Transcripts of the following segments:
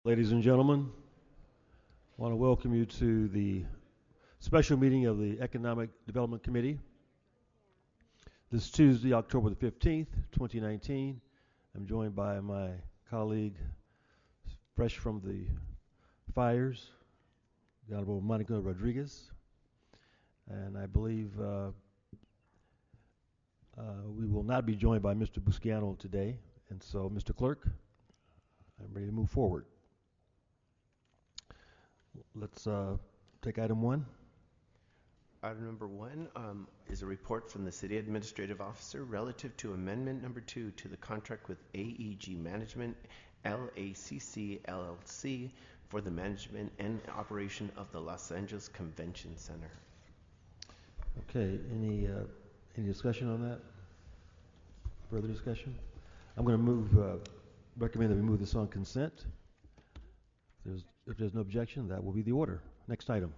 Ladies and gentlemen, I want to welcome you to the special meeting of the Economic Development Committee this Tuesday, October the 15th, 2019. I'm joined by my colleague, fresh from the fires, the Honorable Monica Rodriguez. And I believe we will not be joined by Mr. Busciano today. And so, Mr. Clerk, I'm ready to move forward. Let's take item one. Item number one is a report from the City Administrative Officer relative to Amendment number 2 to the contract with AEG Management, LACC LLC, for the management and operation of the Los Angeles Convention Center. Okay, any discussion on that? Further discussion? I'm going to recommend that we move this on consent. If there's no objection, that will be the order. Next item.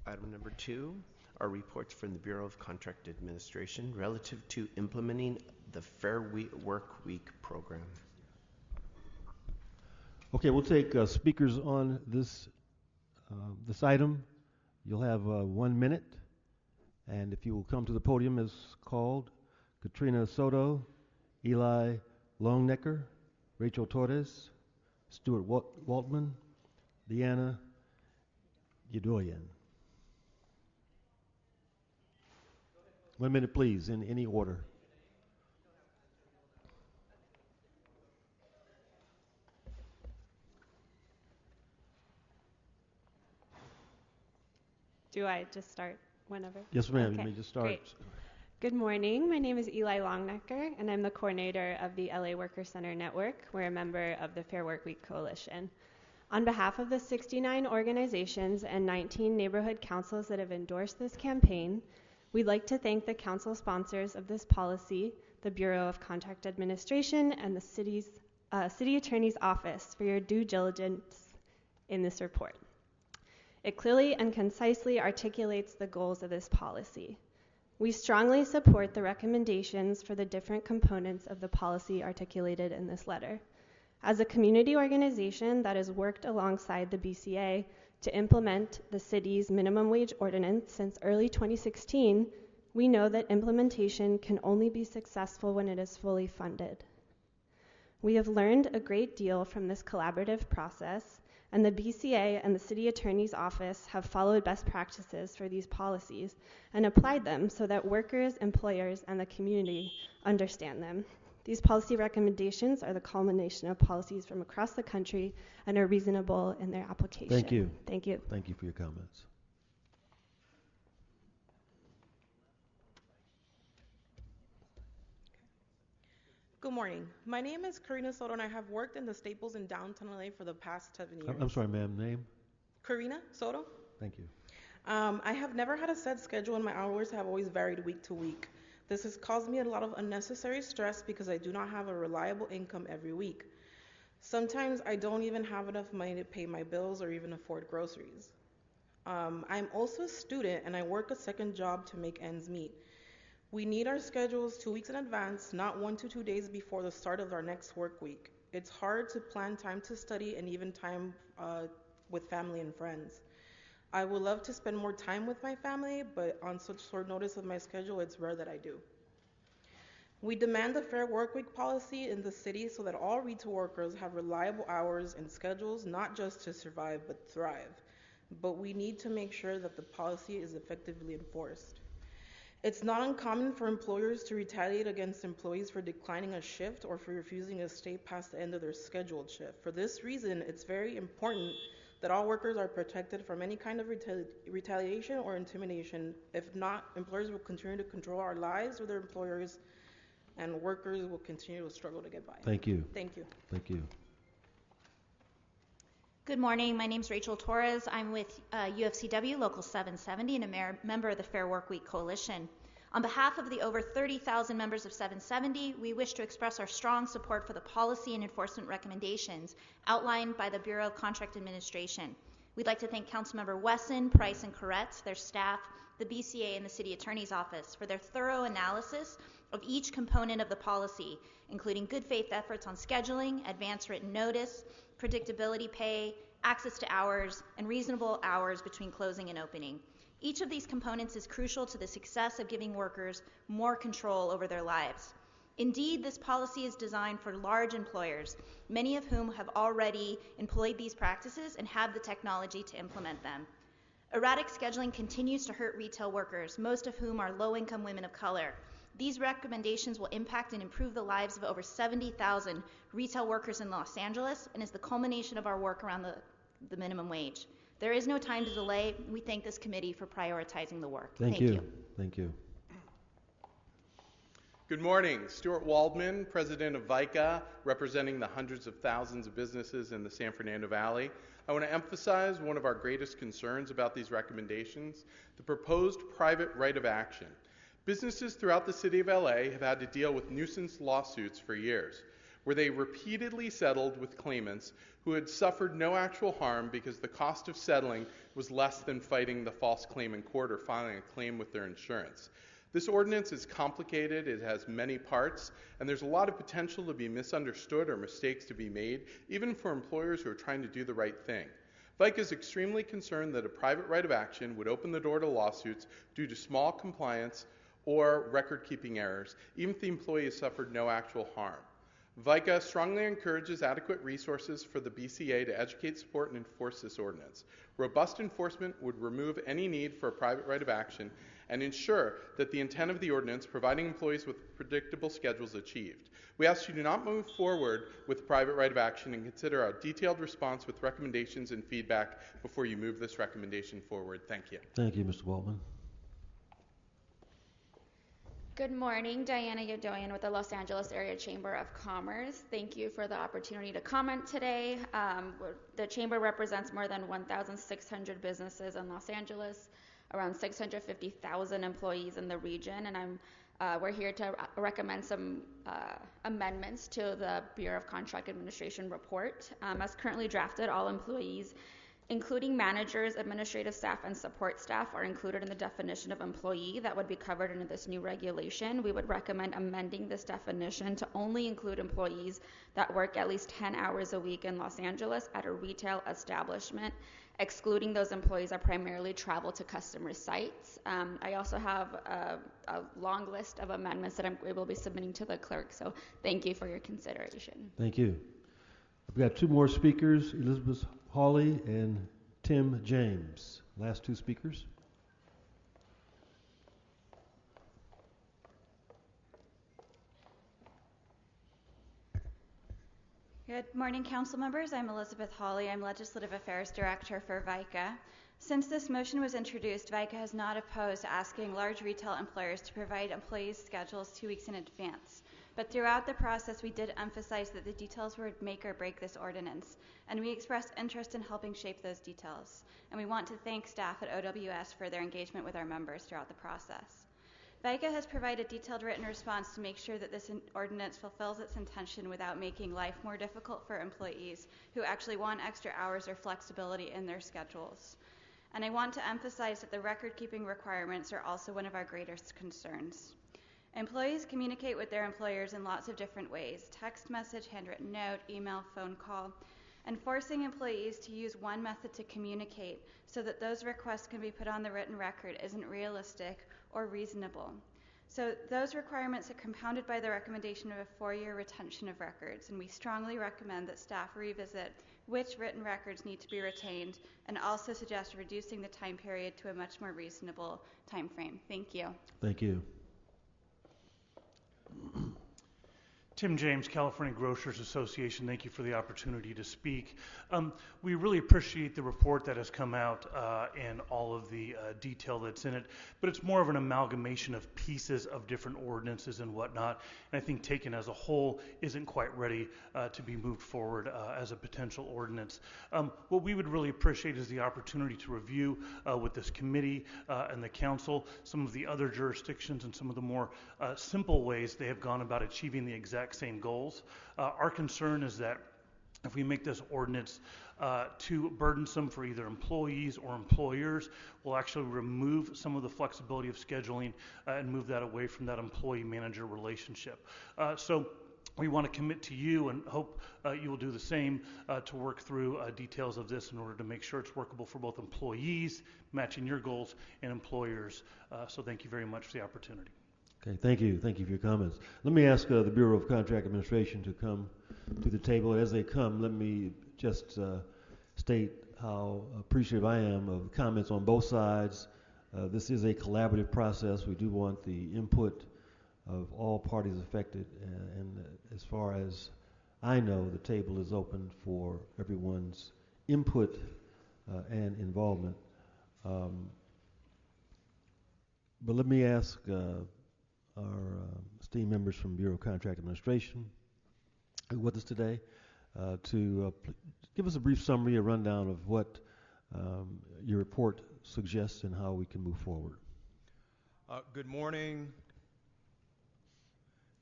Item number 2 are reports from the Bureau of Contract Administration relative to implementing the Fair Work Week program. Okay, we'll take speakers on this item. You'll have 1 minute, and if you will come to the podium as called: Katrina Soto, Eli Longnecker, Rachel Torres, Stuart Waltman, Deanna Yadoyan. 1 minute, please, in any order. Do I just start whenever? Yes, ma'am. Okay, You may just start. great. Good morning. My name is Eli Longnecker, and I'm the coordinator of the LA Worker Center Network. We're a member of the Fair Work Week Coalition. On behalf of the 69 organizations and 19 neighborhood councils that have endorsed this campaign, we'd like to thank the council sponsors of this policy, the Bureau of Contract Administration, and the City Attorney's Office for your due diligence in this report. It clearly and concisely articulates the goals of this policy. We strongly support the recommendations for the different components of the policy articulated in this letter. As a community organization that has worked alongside the BCA to implement the city's minimum wage ordinance since early 2016, we know that implementation can only be successful when it is fully funded. We have learned a great deal from this collaborative process, and the BCA and the City Attorney's Office have followed best practices for these policies and applied them so that workers, employers, and the community understand them. These policy recommendations are the culmination of policies from across the country and are reasonable in their application. Thank you. Thank you. Thank you for your comments. Good morning. My name is Karina Soto, and I have worked in the Staples in downtown LA for the past 7 years. I'm sorry, ma'am. Name? Karina Soto. Thank you. I have never had a set schedule, and my hours have always varied week to week. This has caused me a lot of unnecessary stress because I do not have a reliable income every week. Sometimes I don't even have enough money to pay my bills or even afford groceries. I'm also a student, and I work a second job to make ends meet. We need our schedules 2 weeks in advance, not 1 to 2 days before the start of our next work week. It's hard to plan time to study and even time with family and friends. I would love to spend more time with my family, but on such short notice of my schedule, it's rare that I do. We demand a fair work week policy in the city so that all retail workers have reliable hours and schedules, not just to survive, but thrive. But we need to make sure that the policy is effectively enforced. It's not uncommon for employers to retaliate against employees for declining a shift or for refusing to stay past the end of their scheduled shift. For this reason, it's very important that all workers are protected from any kind of retaliation or intimidation. If not, employers will continue to control our lives with their employers, and workers will continue to struggle to get by. Thank you. Thank you. Thank you. Good morning. My name is Rachel Torres. I'm with UFCW Local 770 and a member of the Fair Work Week Coalition. On behalf of the over 30,000 members of 770, we wish to express our strong support for the policy and enforcement recommendations outlined by the Bureau of Contract Administration. We'd like to thank Councilmember Wesson, Price, and Koretz, their staff, the BCA, and the City Attorney's Office for their thorough analysis of each component of the policy, including good faith efforts on scheduling, advance written notice, predictability pay, access to hours, and reasonable hours between closing and opening. Each of these components is crucial to the success of giving workers more control over their lives. Indeed, this policy is designed for large employers, many of whom have already employed these practices and have the technology to implement them. Erratic scheduling continues to hurt retail workers, most of whom are low-income women of color. These recommendations will impact and improve the lives of over 70,000 retail workers in Los Angeles and is the culmination of our work around the minimum wage. There is no time to delay. We thank this committee for prioritizing the work. Thank you. Thank you. Good morning. Stuart Waldman, president of VICA, representing the hundreds of thousands of businesses in the San Fernando Valley. I want to emphasize one of our greatest concerns about these recommendations, the proposed private right of action. Businesses throughout the city of LA have had to deal with nuisance lawsuits for years, where they repeatedly settled with claimants who had suffered no actual harm because the cost of settling was less than fighting the false claim in court or filing a claim with their insurance. This ordinance is complicated, it has many parts, and there's a lot of potential to be misunderstood or mistakes to be made, even for employers who are trying to do the right thing. VICA is extremely concerned that a private right of action would open the door to lawsuits due to small compliance or record-keeping errors, even if the employee has suffered no actual harm. VICA strongly encourages adequate resources for the BCA to educate, support, and enforce this ordinance. Robust enforcement would remove any need for a private right of action and ensure that the intent of the ordinance, providing employees with predictable schedules, achieved. We ask you to not move forward with private right of action and consider our detailed response with recommendations and feedback before you move this recommendation forward. Thank you. Thank you, Mr. Waldman. Good morning, Diana Yadoyan with the Los Angeles Area Chamber of Commerce. Thank you for the opportunity to comment today. The Chamber represents more than 1,600 businesses in Los Angeles, around 650,000 employees in the region, and we're here to recommend some amendments to the Bureau of Contract Administration report. As currently drafted, all employees, including managers, administrative staff, and support staff, are included in the definition of employee that would be covered under this new regulation. We would recommend amending this definition to only include employees that work at least 10 hours a week in Los Angeles at a retail establishment, excluding those employees that primarily travel to customer sites. I also have a long list of amendments that I will be submitting to the clerk, so thank you for your consideration. Thank you. We've got two more speakers, Elizabeth Hawley and Tim James. Last two speakers. Good morning, council members. I'm Elizabeth Hawley. I'm Legislative Affairs Director for VICA. Since this motion was introduced, VICA has not opposed asking large retail employers to provide employees' schedules 2 weeks in advance. But throughout the process, we did emphasize that the details would make or break this ordinance, and we expressed interest in helping shape those details. And we want to thank staff at OWS for their engagement with our members throughout the process. VICA has provided detailed written response to make sure that this ordinance fulfills its intention without making life more difficult for employees who actually want extra hours or flexibility in their schedules. And I want to emphasize that the record-keeping requirements are also one of our greatest concerns. Employees communicate with their employers in lots of different ways: text message, handwritten note, email, phone call. And forcing employees to use one method to communicate so that those requests can be put on the written record isn't realistic or reasonable. So those requirements are compounded by the recommendation of a 4-year retention of records, and we strongly recommend that staff revisit which written records need to be retained and also suggest reducing the time period to a much more reasonable time frame. Thank you. Thank you. Tim James, California Grocers Association. Thank you for the opportunity to speak. We really appreciate the report that has come out and all of the detail that's in it, but it's more of an amalgamation of pieces of different ordinances and whatnot, and I think taken as a whole isn't quite ready to be moved forward as a potential ordinance. What we would really appreciate is the opportunity to review with this committee and the council some of the other jurisdictions and some of the more simple ways they have gone about achieving the exact same goals. Our concern is that if we make this ordinance too burdensome for either employees or employers, we'll actually remove some of the flexibility of scheduling and move that away from that employee-manager relationship. So we want to commit to you and hope you will do the same to work through details of this in order to make sure it's workable for both employees, matching your goals, and employers. So thank you very much for the opportunity. Okay, thank you. Thank you for your comments. Let me ask the Bureau of Contract Administration to come to the table. As they come, let me just state how appreciative I am of comments on both sides. This is a collaborative process. We do want the input of all parties affected, and as far as I know, the table is open for everyone's input and involvement. But let me ask our esteemed members from Bureau of Contract Administration who are with us today to give us a brief summary, a rundown of what your report suggests and how we can move forward. Good morning.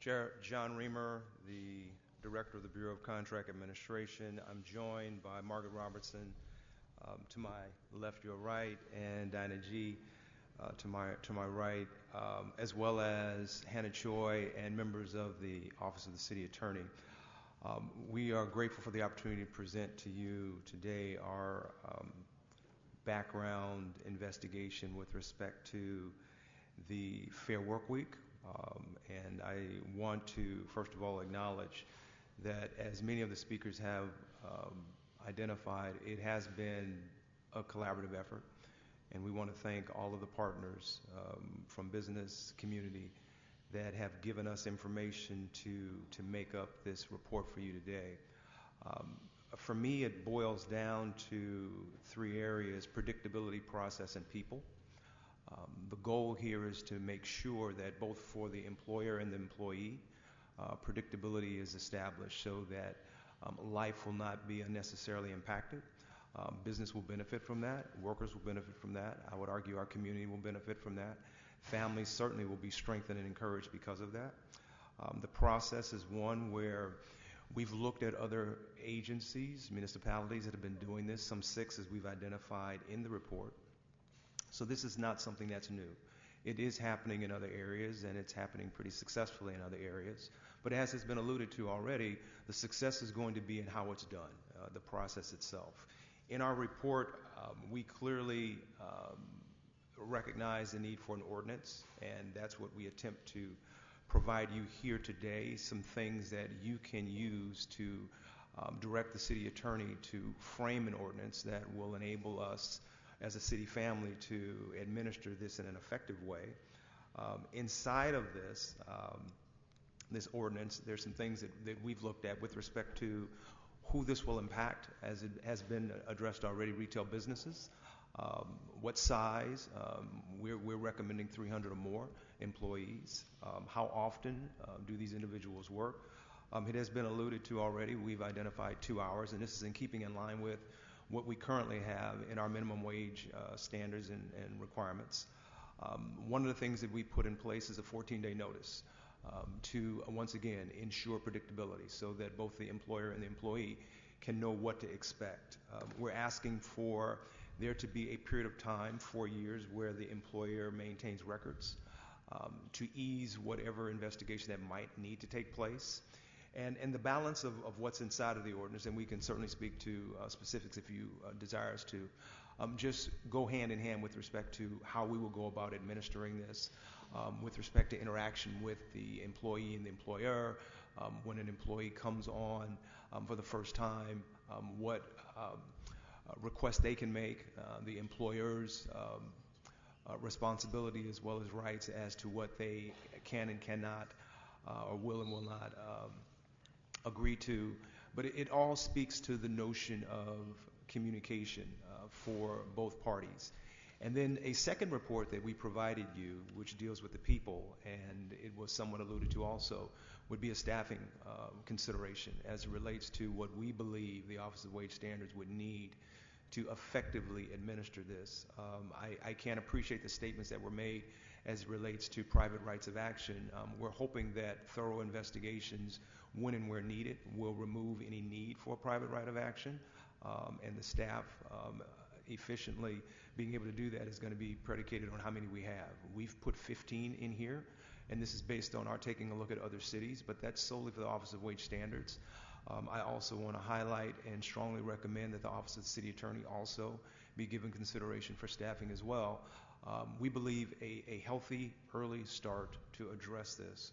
Chair John Reamer, the Director of the Bureau of Contract Administration. I'm joined by Margaret Robertson to my left, your right, and Dinah G. To my right, as well as Hannah Choi and members of the Office of the City Attorney. We are grateful for the opportunity to present to you today our background investigation with respect to the Fair Work Week. And I want to, first of all, acknowledge that, as many of the speakers have identified, it has been a collaborative effort. And we want to thank all of the partners from business community that have given us information to make up this report for you today. For me, it boils down to three areas: predictability, process, and people. The goal here is to make sure that both for the employer and the employee, predictability is established so that life will not be unnecessarily impacted. Business will benefit from that. Workers will benefit from that. I would argue our community will benefit from that. Families certainly will be strengthened and encouraged because of that. The process is one where we've looked at other agencies, municipalities that have been doing this, some 6 as we've identified in the report. So this is not something that's new. It is happening in other areas, and it's happening pretty successfully in other areas. But as has been alluded to already, the success is going to be in how it's done, the process itself. In our report, we clearly recognize the need for an ordinance, and that's what we attempt to provide you here today, some things that you can use to direct the city attorney to frame an ordinance that will enable us as a city family to administer this in an effective way. Inside of this, this ordinance, there's some things that we've looked at with respect to who this will impact, as it has been addressed already: retail businesses. What size? We're recommending 300 or more employees. How often do these individuals work? It has been alluded to already. We've identified 2 hours, and this is in keeping in line with what we currently have in our minimum wage standards and requirements. One of the things that we put in place is a 14-day notice to, once again, ensure predictability so that both the employer and the employee can know what to expect. We're asking for there to be a period of time, 4 years, where the employer maintains records to ease whatever investigation that might need to take place. And the balance of what's inside of the ordinance, and we can certainly speak to specifics if you desire us to, just go hand in hand with respect to how we will go about administering this, with respect to interaction with the employee and the employer, when an employee comes on for the first time, what requests they can make, the employer's responsibility as well as rights as to what they can and cannot or will and will not agree to. But it all speaks to the notion of communication for both parties. And then a second report that we provided you, which deals with the people, and it was somewhat alluded to also, would be a staffing consideration as it relates to what we believe the Office of Wage Standards would need to effectively administer this. I can't appreciate the statements that were made as it relates to private rights of action. We're hoping that thorough investigations, when and where needed, will remove any need for a private right of action, and the staff efficiently being able to do that is going to be predicated on how many we have. We've put 15 in here, and this is based on our taking a look at other cities, but that's solely for the Office of Wage Standards. I also want to highlight and strongly recommend that the Office of the City Attorney also be given consideration for staffing as well. We believe a healthy early start to address this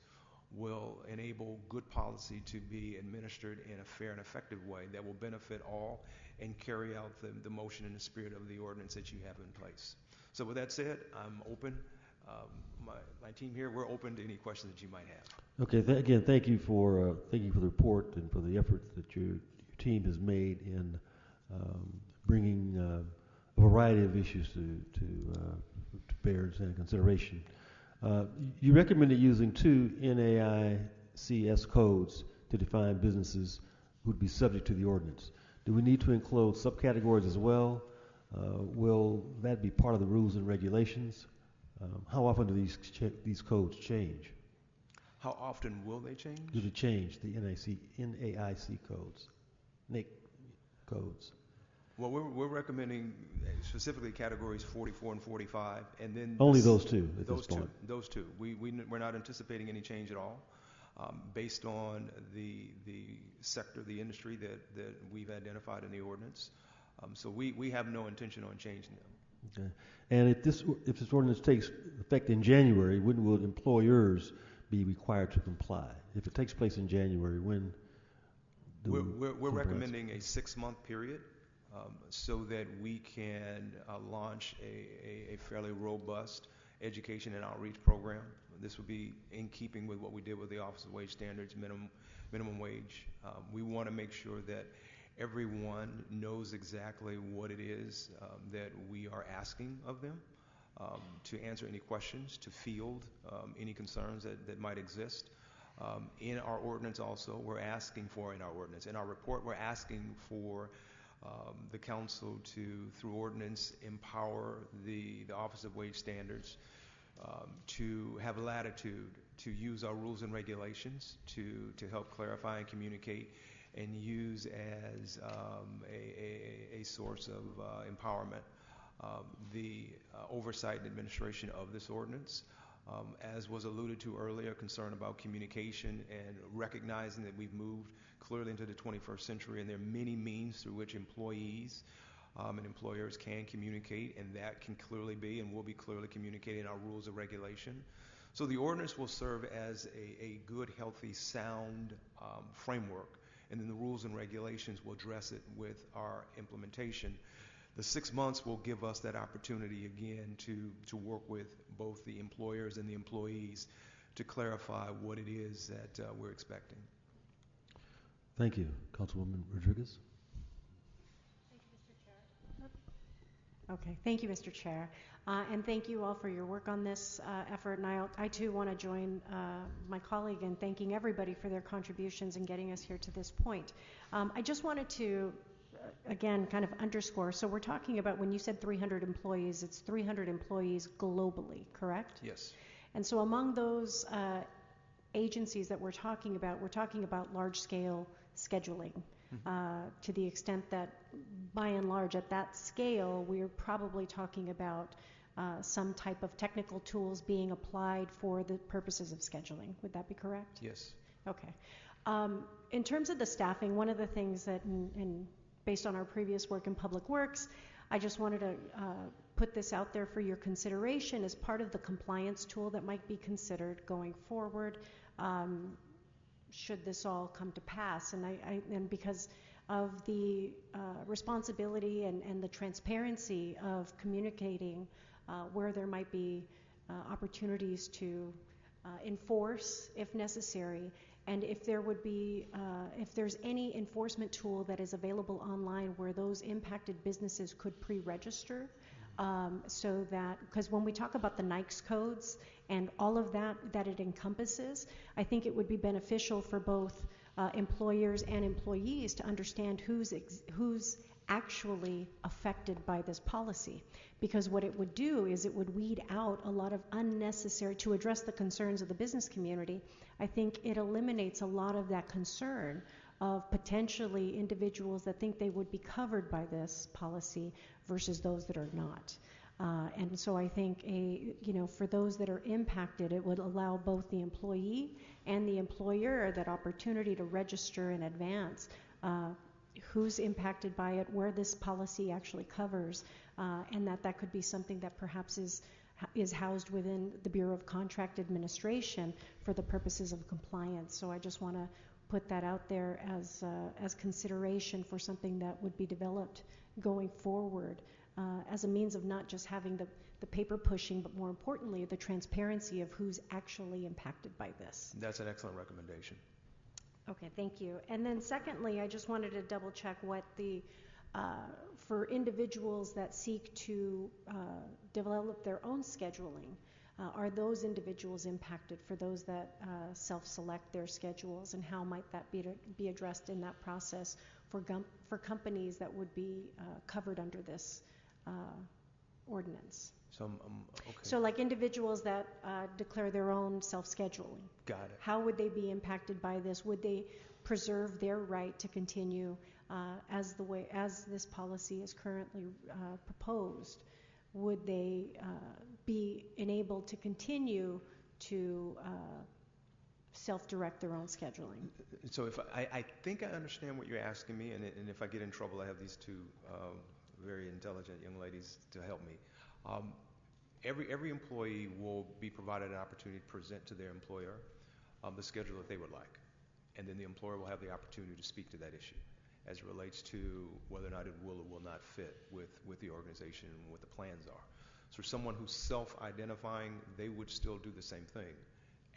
will enable good policy to be administered in a fair and effective way that will benefit all and carry out the motion and the spirit of the ordinance that you have in place. So with that said, I'm open. My team here, we're open to any questions that you might have. Okay. Again, thank you for the report and for the efforts that your team has made in bringing a variety of issues to bears and consideration. You recommended using 2 NAICS codes to define businesses who would be subject to the ordinance. Do we need to include subcategories as well? Will that be part of the rules and regulations? How often do these codes change? How often will they change? Do they change the NAIC codes, NAIC codes? Well, we're recommending specifically categories 44 and 45, and then only those two at this point. Those two. We're not anticipating any change at all, based on the sector, the industry that we've identified in the ordinance. So we have no intention on changing them. Okay. And if this ordinance takes effect in January, when will employers be required to comply? If it takes place in January, when do we're recommending a 6-month period, so that we can launch a fairly robust education and outreach program. This would be in keeping with what we did with the Office of Wage Standards, minimum wage. We want to make sure that everyone knows exactly what it is that we are asking of them, to answer any questions, to field any concerns that might exist. In our ordinance also, we're asking for, in our ordinance, in our report, we're asking for the council to, through ordinance, empower the Office of Wage Standards to have latitude to use our rules and regulations to help clarify and communicate and use as a source of empowerment the oversight and administration of this ordinance. As was alluded to earlier, concern about communication and recognizing that we've moved clearly into the 21st century, and there are many means through which employees and employers can communicate, and that can clearly be and will be clearly communicated in our rules of regulation. So the ordinance will serve as a good, healthy, sound framework, and then the rules and regulations will address it with our implementation. The 6 months will give us that opportunity again to work with both the employers and the employees to clarify what it is that we're expecting. Thank you. Councilwoman Rodriguez. Thank you, Mr. Chair. Okay, thank you, Mr. Chair. And thank you all for your work on this effort. And I too want to join my colleague in thanking everybody for their contributions in getting us here to this point. I just wanted to again, kind of underscore. So we're talking about, when you said 300 employees, it's 300 employees globally, correct? Yes. And so among those agencies that we're talking about large-scale scheduling, to the extent that, by and large, at that scale, we're probably talking about some type of technical tools being applied for the purposes of scheduling. Would that be correct? Yes. Okay. In terms of the staffing, one of the things that, based on our previous work in Public Works, I just wanted to put this out there for your consideration as part of the compliance tool that might be considered going forward, should this all come to pass. And because of the responsibility and the transparency of communicating where there might be opportunities to enforce if necessary, and if there would be, if there's any enforcement tool that is available online where those impacted businesses could pre-register, so that, because when we talk about the NAICS codes and all of that it encompasses, I think it would be beneficial for both employers and employees to understand who's actually affected by this policy. Because what it would do is it would weed out a lot of unnecessary, to address the concerns of the business community. I think it eliminates a lot of that concern of potentially individuals that think they would be covered by this policy versus those that are not. And so I think for those that are impacted, it would allow both the employee and the employer that opportunity to register in advance who's impacted by it, where this policy actually covers, and that could be something that perhaps is housed within the Bureau of Contract Administration for the purposes of compliance. So I just want to put that out there as consideration for something that would be developed going forward as a means of not just having the paper pushing, but more importantly, the transparency of who's actually impacted by this. That's an excellent recommendation. Okay, thank you. And then secondly, I just wanted to double check what for individuals that seek to develop their own scheduling, are those individuals impacted for those that self-select their schedules, and how might that be addressed in that process for companies that would be covered under this ordinance? Okay. So like individuals that declare their own self-scheduling. Got it. How would they be impacted by this? Would they preserve their right to continue as this policy is currently proposed? Would they be enabled to continue to self-direct their own scheduling? So if I think I understand what you're asking me, and if I get in trouble, I have these two very intelligent young ladies to help me. Every employee will be provided an opportunity to present to their employer the schedule that they would like, and then the employer will have the opportunity to speak to that issue as it relates to whether or not it will or will not fit with the organization and what the plans are. So for someone who's self-identifying, they would still do the same thing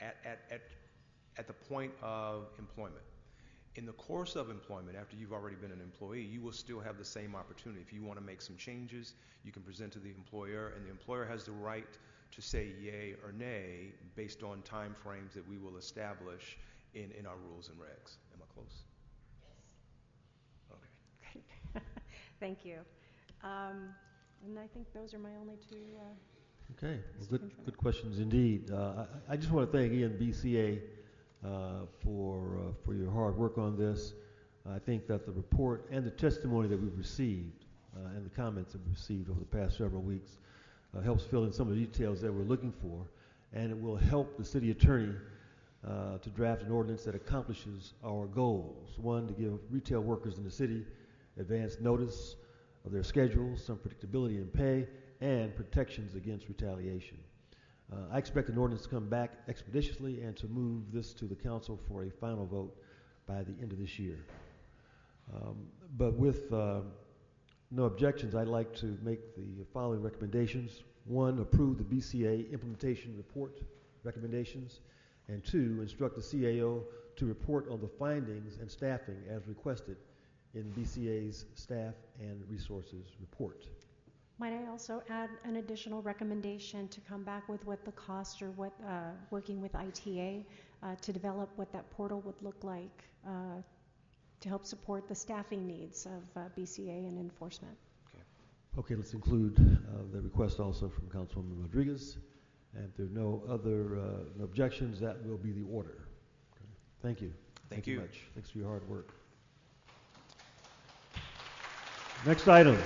at the point of employment. In the course of employment, after you've already been an employee, you will still have the same opportunity. If you want to make some changes, you can present to the employer, and the employer has the right to say yay or nay based on time frames that we will establish in our rules and regs. Am I close? Yes. Okay. Great. Thank you. And I think those are my only two. Okay, well, good questions indeed. I just want to thank again BCA for your hard work on this. I think that the report and the testimony that we've received and the comments that we've received over the past several weeks helps fill in some of the details that we're looking for, and it will help the city attorney to draft an ordinance that accomplishes our goals. One, to give retail workers in the city advance notice of their schedules, some predictability in pay, and protections against retaliation. I expect an ordinance to come back expeditiously and to move this to the council for a final vote by the end of this year. But with no objections, I'd like to make the following recommendations. One, approve the BCA implementation report recommendations. And two, instruct the CAO to report on the findings and staffing as requested in BCA's staff and resources report. Might I also add an additional recommendation to come back with what the cost or what working with ITA to develop what that portal would look like to help support the staffing needs of BCA and enforcement. Okay, let's include the request also from Councilwoman Rodriguez. And if there are no other objections, that will be the order. Okay. Thank you. Thank you. Much. Thanks for your hard work. Next item.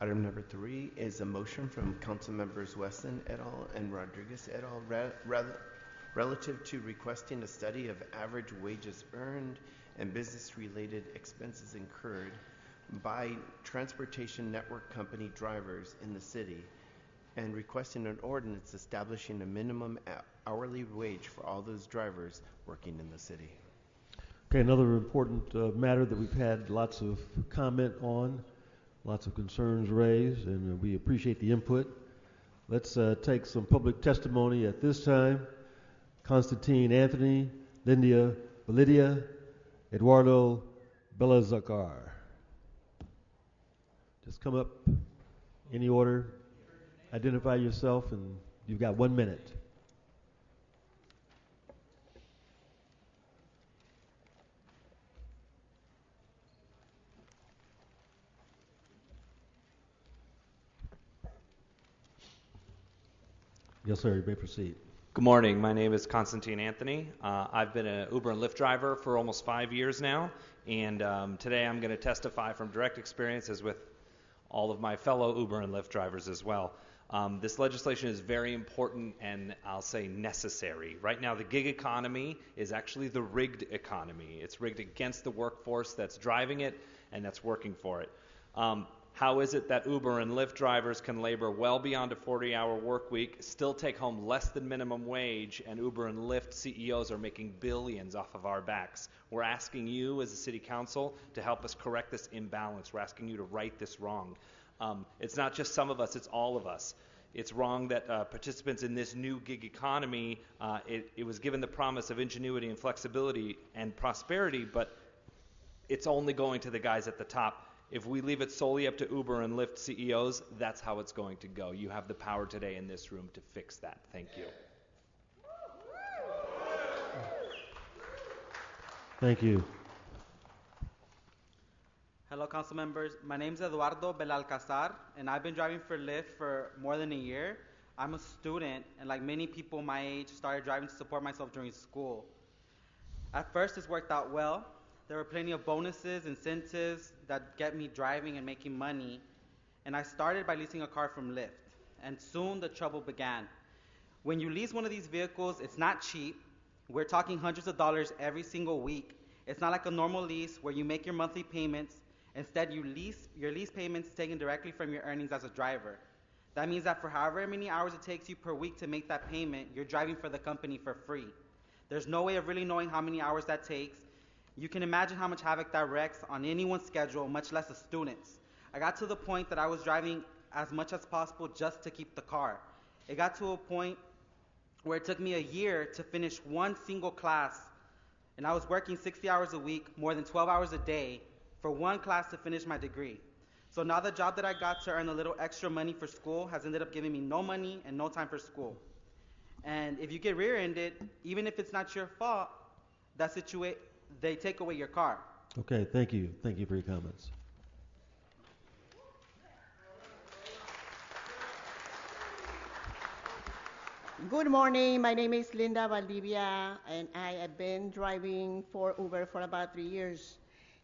Item number 3 is a motion from Council Members Wesson et al. And Rodriguez et al. Relative to requesting a study of average wages earned and business-related expenses incurred by transportation network company drivers in the city, and requesting an ordinance establishing a minimum hourly wage for all those drivers working in the city. Okay, another important matter that we've had lots of comment on, lots of concerns raised, and we appreciate the input. Let's take some public testimony at this time. Constantine Anthony, Lydia Validia, Eduardo Belazacar. Just come up, any order, identify yourself, and you've got 1 minute. Yes, sir, you may proceed. Good morning. My name is Constantine Anthony. I've been an Uber and Lyft driver for almost 5 years now, and today I'm going to testify from direct experiences with all of my fellow Uber and Lyft drivers as well. This legislation is very important and I'll say necessary. Right now, the gig economy is actually the rigged economy. It's rigged against the workforce that's driving it and that's working for it. How is it that Uber and Lyft drivers can labor well beyond a 40-hour work week, still take home less than minimum wage, and Uber and Lyft CEOs are making billions off of our backs? We're asking you as a city council to help us correct this imbalance. We're asking you to right this wrong. It's not just some of us, it's all of us. It's wrong that participants in this new gig economy, it was given the promise of ingenuity and flexibility and prosperity, but it's only going to the guys at the top. If we leave it solely up to Uber and Lyft CEOs, that's how it's going to go. You have the power today in this room to fix that. Thank you. Thank you. Hello, council members. My name is Eduardo Belalcazar, and I've been driving for Lyft for more than a year. I'm a student, and like many people my age, started driving to support myself during school. At first, this worked out well. There were plenty of bonuses, incentives that get me driving and making money. And I started by leasing a car from Lyft. And soon the trouble began. When you lease one of these vehicles, it's not cheap. We're talking hundreds of dollars every single week. It's not like a normal lease where you make your monthly payments. Instead, your lease payments taken directly from your earnings as a driver. That means that for however many hours it takes you per week to make that payment, you're driving for the company for free. There's no way of really knowing how many hours that takes. You can imagine how much havoc that wreaks on anyone's schedule, much less a student's. I got to the point that I was driving as much as possible just to keep the car. It got to a point where it took me a year to finish one single class, and I was working 60 hours a week, more than 12 hours a day, for one class to finish my degree. So now the job that I got to earn a little extra money for school has ended up giving me no money and no time for school. And if you get rear-ended, even if it's not your fault, they take away your car. Okay, thank you. Thank you for your comments. Good morning. My name is Linda Valdivia, and I have been driving for Uber for about 3 years.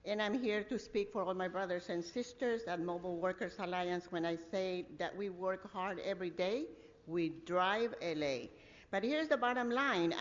And I'm here to speak for all my brothers and sisters at Mobile Workers Alliance when I say that we work hard every day. We drive LA. But here's the bottom line.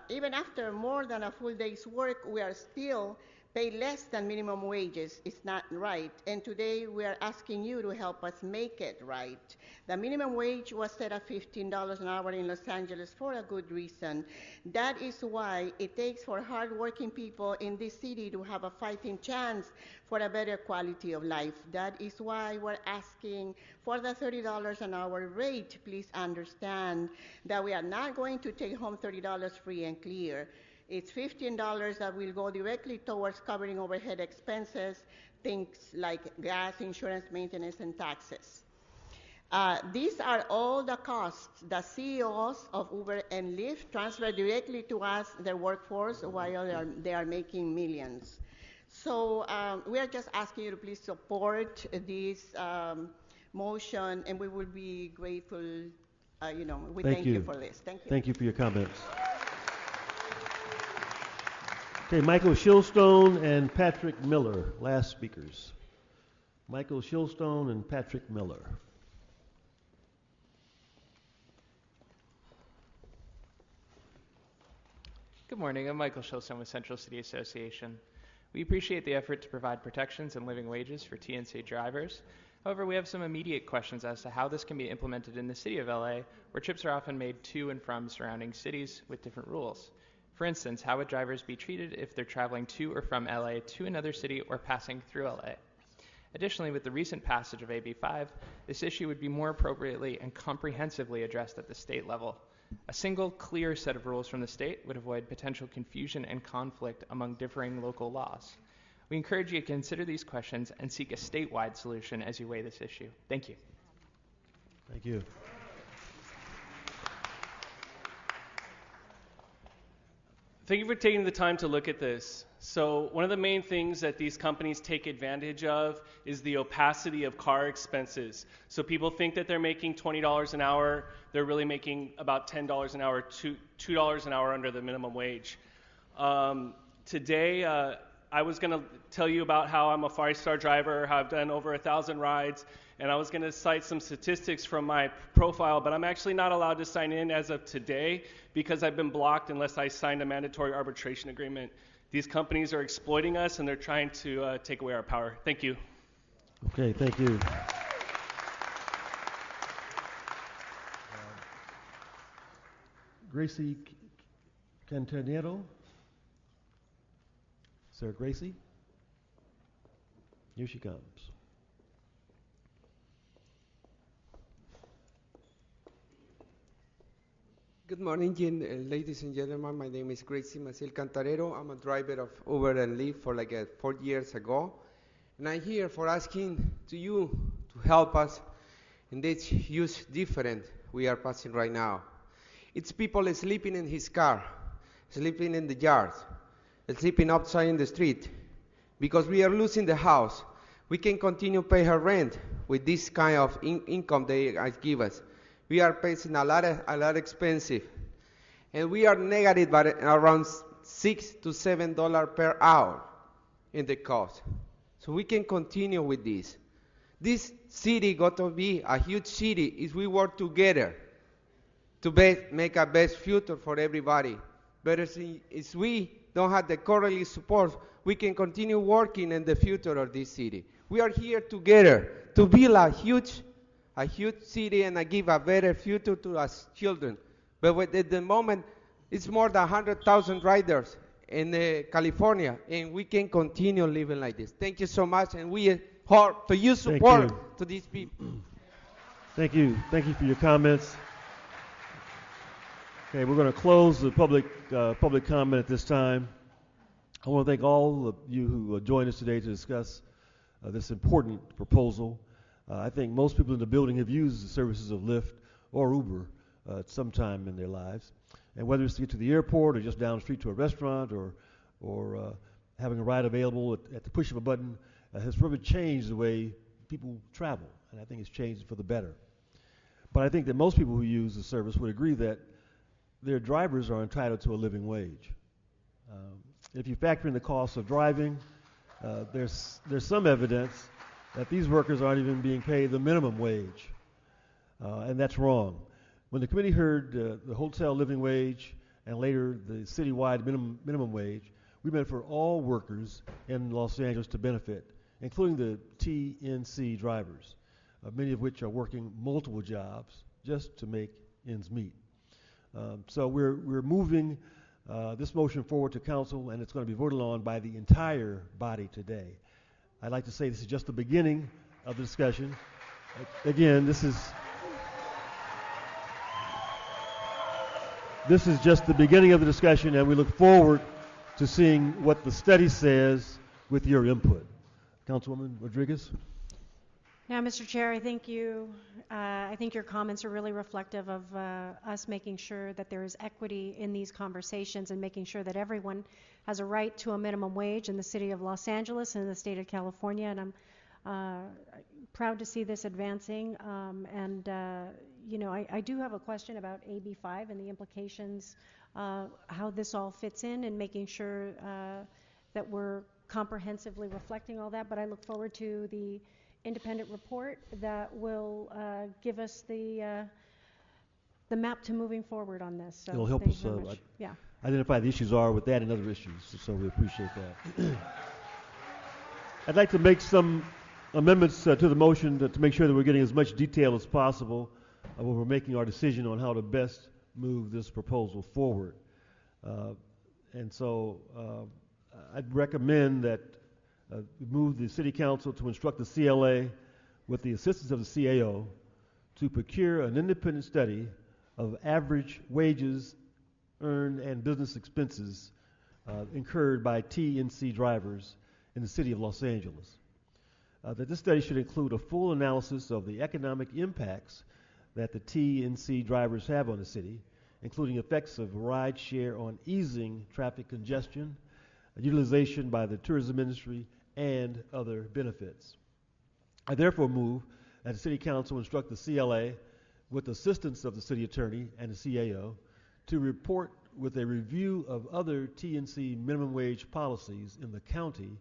Even after more than a full day's work, we are still paid less than minimum wages. It's not right. And today we are asking you to help us make it right. The minimum wage was set at $15 an hour in Los Angeles for a good reason. That is why it takes for hardworking people in this city to have a fighting chance for a better quality of life. That is why we're asking for the $30 an hour rate. Please understand that we are not going to take home $30 free and clear. It's $15 that will go directly towards covering overhead expenses, things like gas, insurance, maintenance, and taxes. These are all the costs the CEOs of Uber and Lyft transfer directly to us, their workforce, while they are making millions. So we are just asking you to please support this motion, and we will be grateful. We thank you for this. Thank you. Thank you for your comments. Okay, Michael Shillstone and Patrick Miller, last speakers. Michael Shillstone and Patrick Miller. Good morning. I'm Michael Shillstone with Central City Association. We appreciate the effort to provide protections and living wages for TNC drivers. However, we have some immediate questions as to how this can be implemented in the city of LA, where trips are often made to and from surrounding cities with different rules. For instance, how would drivers be treated if they're traveling to or from LA to another city or passing through LA? Additionally, with the recent passage of AB 5, this issue would be more appropriately and comprehensively addressed at the state level. A single, clear set of rules from the state would avoid potential confusion and conflict among differing local laws. We encourage you to consider these questions and seek a statewide solution as you weigh this issue. Thank you. Thank you. Thank you for taking the time to look at this. So one of the main things that these companies take advantage of is the opacity of car expenses. So people think that they're making $20 an hour. They're really making about $10 an hour, $2 an hour under the minimum wage. Today, I was going to tell you about how I'm a 5-star driver, how I've done over 1,000 rides, and I was going to cite some statistics from my profile, but I'm actually not allowed to sign in as of today because I've been blocked unless I signed a mandatory arbitration agreement. These companies are exploiting us, and they're trying to take away our power. Thank you. Okay, thank you. Gracie Cantanero. Sir Gracie? Here she comes. Good morning, ladies and gentlemen. My name is Gracie Maciel Cantarero. I'm a driver of Uber and Lyft for 4 years ago. And I'm here for asking to you to help us in this huge difference we are passing right now. It's people sleeping in his car, sleeping in the yard, sleeping outside in the street. Because we are losing the house, we can continue pay her rent with this kind of income they give us. We are paying a lot expensive, and we are negative by around $6 to $7 per hour in the cost. So we can continue with this. This city got to be a huge city if we work together to make a best future for everybody. But if we don't have the current support, we can continue working in the future of this city. We are here together to build a huge city and give a better future to us children. But at the moment, it's more than 100,000 riders in California, and we can continue living like this. Thank you so much, and we hope to use support to these people. Thank you. Thank you for your comments. Okay, we're going to close the public comment at this time. I want to thank all of you who joined us today to discuss this important proposal. I think most people in the building have used the services of Lyft or Uber at some time in their lives. And whether it's to get to the airport or just down the street to a restaurant or having a ride available at the push of a button has really changed the way people travel. And I think it's changed for the better. But I think that most people who use the service would agree that their drivers are entitled to a living wage. If you factor in the cost of driving, there's some evidence that these workers aren't even being paid the minimum wage, and that's wrong. When the committee heard the hotel living wage and later the citywide minimum wage, we meant for all workers in Los Angeles to benefit, including the TNC drivers, many of which are working multiple jobs just to make ends meet. So we're moving this motion forward to council, and it's going to be voted on by the entire body today. I'd like to say this is just the beginning of the discussion. Again, this is just the beginning of the discussion, and we look forward to seeing what the study says with your input. Councilwoman Rodriguez? Yeah, Mr. Chair, I think your comments are really reflective of us making sure that there is equity in these conversations and making sure that everyone has a right to a minimum wage in the city of Los Angeles and in the state of California. And I'm proud to see this advancing. I do have a question about AB5 and the implications, how this all fits in, and making sure that we're comprehensively reflecting all that. But I look forward to the independent report that will give us the map to moving forward on this. So it'll help us identify the issues are with that and other issues, so we appreciate that. I'd like to make some amendments to the motion to make sure that we're getting as much detail as possible when we're making our decision on how to best move this proposal forward. I'd recommend that move the City Council to instruct the CLA, with the assistance of the CAO, to procure an independent study of average wages earned and business expenses incurred by TNC drivers in the city of Los Angeles. That this study should include a full analysis of the economic impacts that the TNC drivers have on the city, including effects of ride share on easing traffic congestion, utilization by the tourism industry, and other benefits. I therefore move that the City Council instruct the CLA, with assistance of the City Attorney and the CAO, to report with a review of other TNC minimum wage policies in the county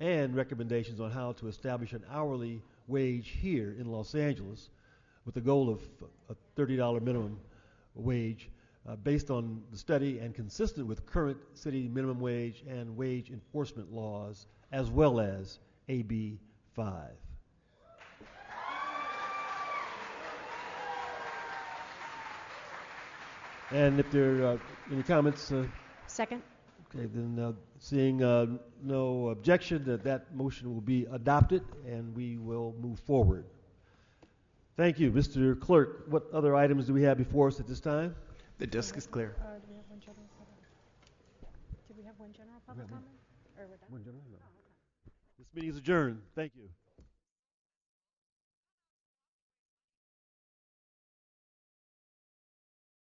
and recommendations on how to establish an hourly wage here in Los Angeles with the goal of a $30 minimum wage based on the study and consistent with current city minimum wage and wage enforcement laws, as well as AB 5. And if there are any comments? Second. Okay, then seeing no objection, that motion will be adopted and we will move forward. Thank you. Mr. Clerk, what other items do we have before us at this time? The desk is clear. Do we have one general public? Did we have one general public comment? Or we're done? One general? No. This meeting is adjourned. Thank you.